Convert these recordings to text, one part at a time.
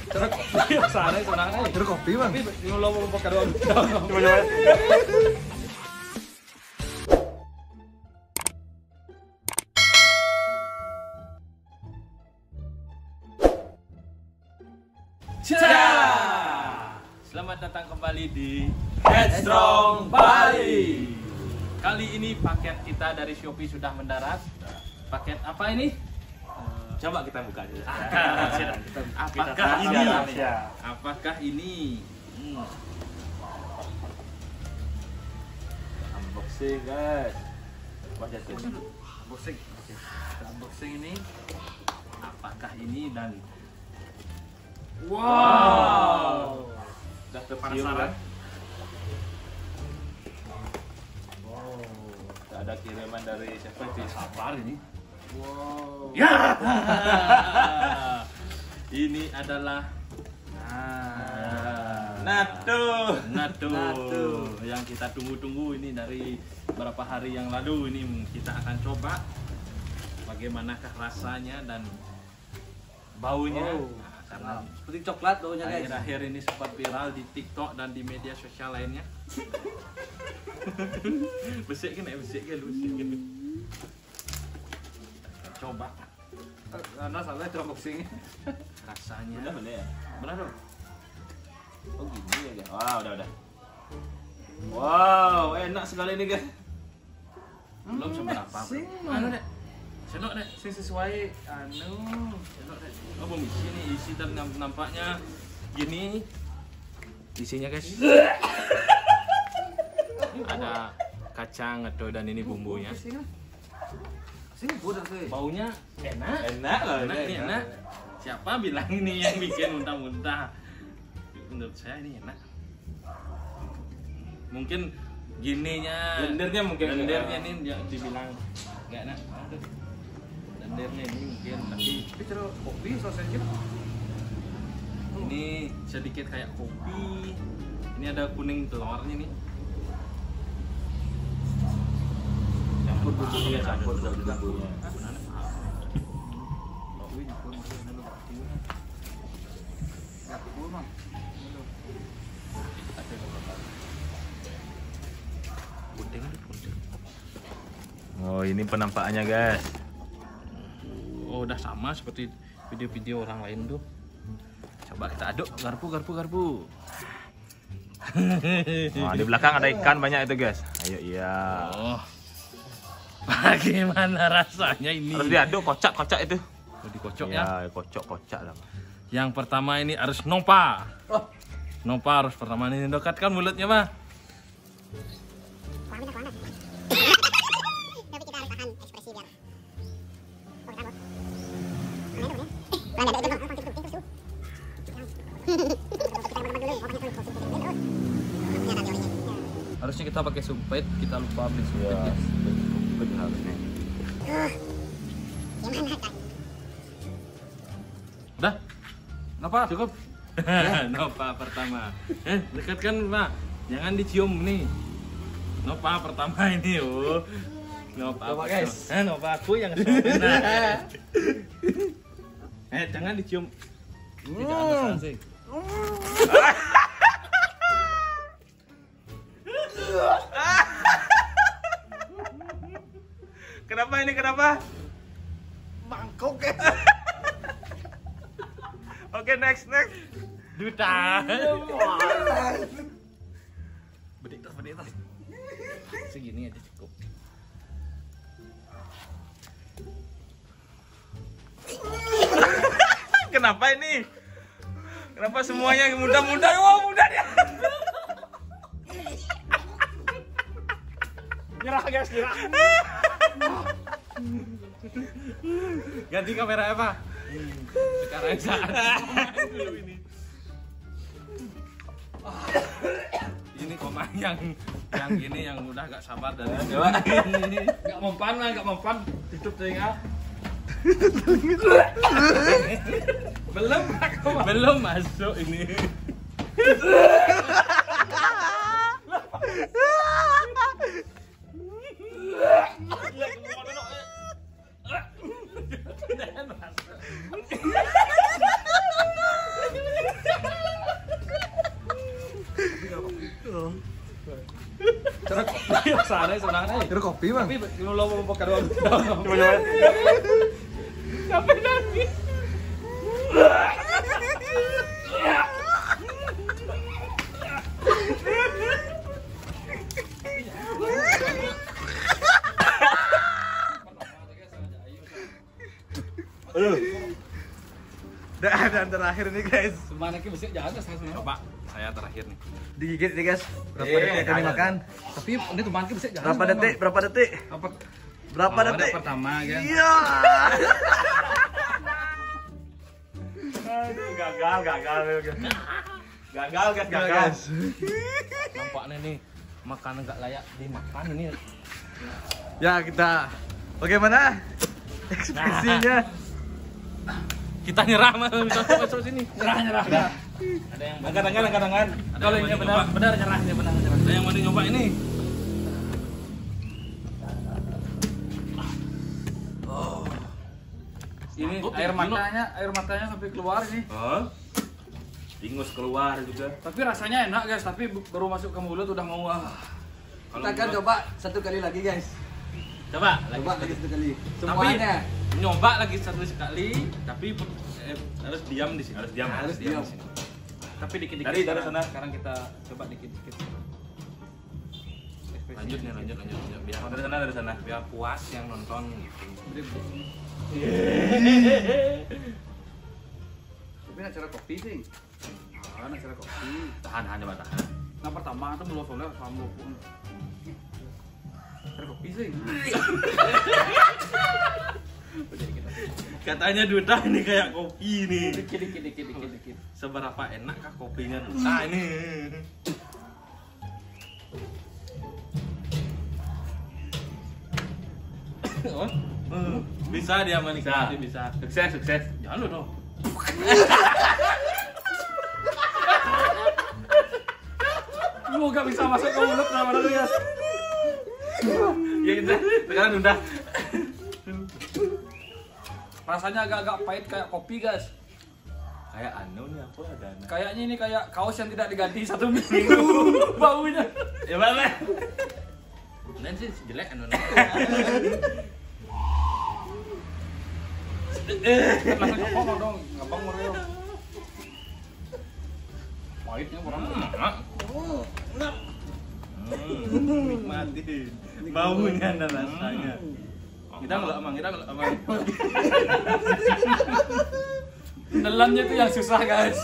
Cara kopi sana senang aja. Cara kopi bang. Tapi lo mau pakai doang. Coba. Selamat datang kembali di Headstrong Bali. Kali ini paket kita dari Shopee sudah mendarat. Paket apa ini? Coba kita buka dulu. Apakah ini? Apakah ini? Unboxing guys. Wah jatuh. Unboxing. Unboxing ini. Apakah ini dan wow. Udah Penasaran? Wow. Ada kiriman dari siapa itu? Sabar ini. Wow. Ya. Ini adalah Nato yang kita tunggu-tunggu ini dari beberapa hari yang lalu. Ini kita akan coba bagaimanakah rasanya dan baunya. Karena Seperti coklat baunya guys. akhir-akhir ini sempat viral di TikTok dan di media sosial lainnya. Besik kan lu. Coba. Karena salah itu unboxing. Rasanya. Bener ya? Benar dong. Oh gini ya guys. Wow udah. Wow enak sekali nih guys. Belum seberapa. Anu dek. Senok dek, sing sesuai senok dek. Oh belum isi nih, isi dan nampaknya gini isinya guys. Ada kacang atau dan ini bumbunya. Sini budak sih. Baunya enak. Enak loh. Enak nih enak. Siapa bilang ini yang bikin muntah-muntah? Menurut saya ini enak. Mungkin gininya. Lendirnya mungkin. Lendirnya ini dibilang nggak enak. Aduh. Lendirnya ini mungkin tapi Cara kopi sausnya. ini sedikit kayak kopi. Ini ada kuning telurnya nih. Campur bumbunya, campur bumbunya. Oh ini penampakannya guys. Oh udah sama seperti video-video orang lain tuh. Coba kita aduk garpu. Nah, di belakang ada ikan banyak itu guys. Ayo iya. Oh. Bagaimana rasanya ini? Harus diaduk kocak itu. Oh, dikocok ya. Ya, kocak lah. Yang pertama ini harus nopa. Nopa harus pertama ini dekatkan mulutnya, Mah. Tapi kita harus tahan ekspresi biar. Harusnya kita pakai sumpit, kita lupa beli sumpit ya. Sumpit harusnya. Udah? Kenapa? Cukup? Nopa pertama. Dekatkan, Pak. Jangan dicium nih. Nopa pertama ini, oh. Nopa guys. Nopa aku yang sebenarnya. Jangan dicium. Tidak ada sih. Kenapa? Mangkok ya. Oke, next. Duta. Beditas. Segini aja cukup. Kenapa ini? Kenapa semuanya muda-muda? Wah, muda dia. Nyerah guys, nyerah. Ganti kamera apa? Sekarang saat dulu ini. Ini pemain yang ini yang udah gak sabar dari ini. Gak mempan, tutup telinga. Belum masuk ini. Cara kopi sana senang nih. Cara kopi bang. Tapi lu lo mau pakai doang. Coba coba. Sampai nangis. Dan terakhir nih guys. Semana ki mesti jaga saya. Coba saya terakhir nih. Digigit nih guys. Berapa detik akan dimakan? Tapi ini tuh ki mesti jaga. Berapa detik? Berapa detik? Apa? Berapa detik? Pertama ya. Iya. Aduh, gagal guys, gagal. Nampaknya nih makanan nggak layak dimakan ini. Ya kita. Bagaimana ekspresinya? Kita nyerah masuk sini. Nyerah. Ada yang angkat. Kalau ini benar nyerah. Ada yang mau nyoba ini. Ini air matanya sampai keluar ini. Oh. Ingus keluar juga. Tapi rasanya enak guys, tapi baru masuk ke mulut udah mau Kita akan coba satu kali lagi guys. Coba Coba lagi satu kali. Tapi Semuanya. nyoba lagi satu sekali, tapi harus diam di sini, harus diam di sini. tapi dikit-dikit. Dari sana. Sekarang kita coba dikit-dikit. Lanjut. Biar dari sana, biar puas yang nonton gitu. Tapi nak cara kopi sih. Nak cara kopi. Tahan. Nah pertama itu belum soalnya sama pun. Cara kopi sih. Katanya Duta ini kayak kopi nih. Dikit. Seberapa enak kah kopinya Duta ini? Bisa dia menikmati, bisa. Sukses. Jangan lu dong. Lu gak bisa masuk ke mulut nama lu ya. Ya kita sekarang udah. Rasanya agak-agak pahit kayak kopi guys. Kayak anu nih apa ada. Kayaknya ini kayak kaos yang tidak diganti 1 minggu baunya. Ya boleh. Nanti sih jelek anu. Langsung ngomong dong, ngabang Mario. Pahitnya kurang. Nikmati. Baunya dan rasanya. Kita ngelak amang. Nelannya itu yang susah guys.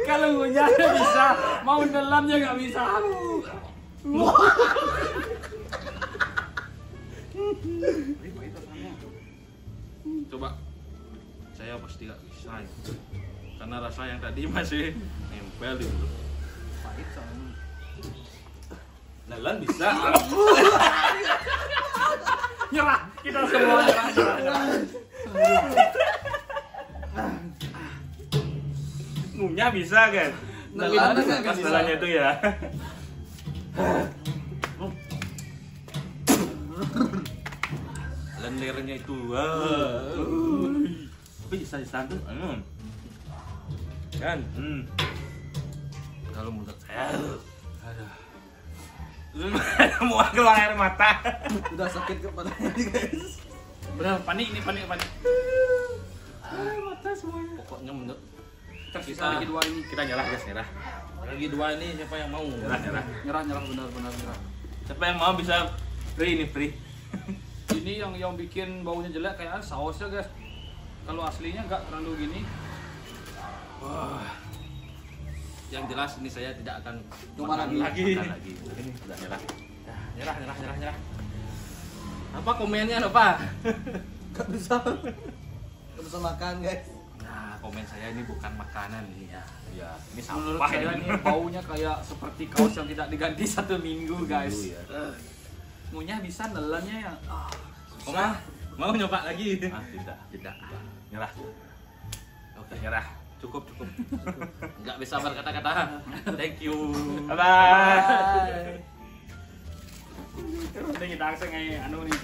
Kalau ngunyahnya bisa, mau nelannya nggak bisa. Coba. Saya pasti nggak bisa. Karena rasa yang tadi masih nempel di mulut. Pahit soalnya. Nelan bisa. Nyerah, kita semua nyerah. Ngunyah bisa kan? Nelan nggak bisa. Masalahnya itu ya. Lendirnya itu, tapi bisa disantum, kan? Kalau menurut saya, mau keluar air mata. Udah sakit kepalanya nih guys. Bener, panik. Air mata semuanya. Pokoknya menurut Tersisa lagi 2 ini. kita nyerah guys, nyerah. Lagi 2 ini siapa yang mau? Nyerah. Nyerah benar. Siapa yang mau bisa free. Ini yang bikin baunya jelek kayak sausnya guys. Kalau aslinya nggak terlalu gini. Wah. Yang jelas ini saya tidak akan Coba makan lagi. Ini sudah nyerah. Nyerah. Apa komennya apa? Gak bisa makan guys. Nah, komen saya ini bukan makanan nih ya. Ya, ini Menurut sampah saya ini. ini baunya kayak seperti kaos yang tidak diganti 1 minggu guys. Ya. Ngunyah bisa, nelannya ya. Mau nyoba lagi? Tidak. Nyerah. Oke, nyerah. Cukup. Nggak bisa berkata-kata. Thank you. Bye. Ini kita langsung anu nih.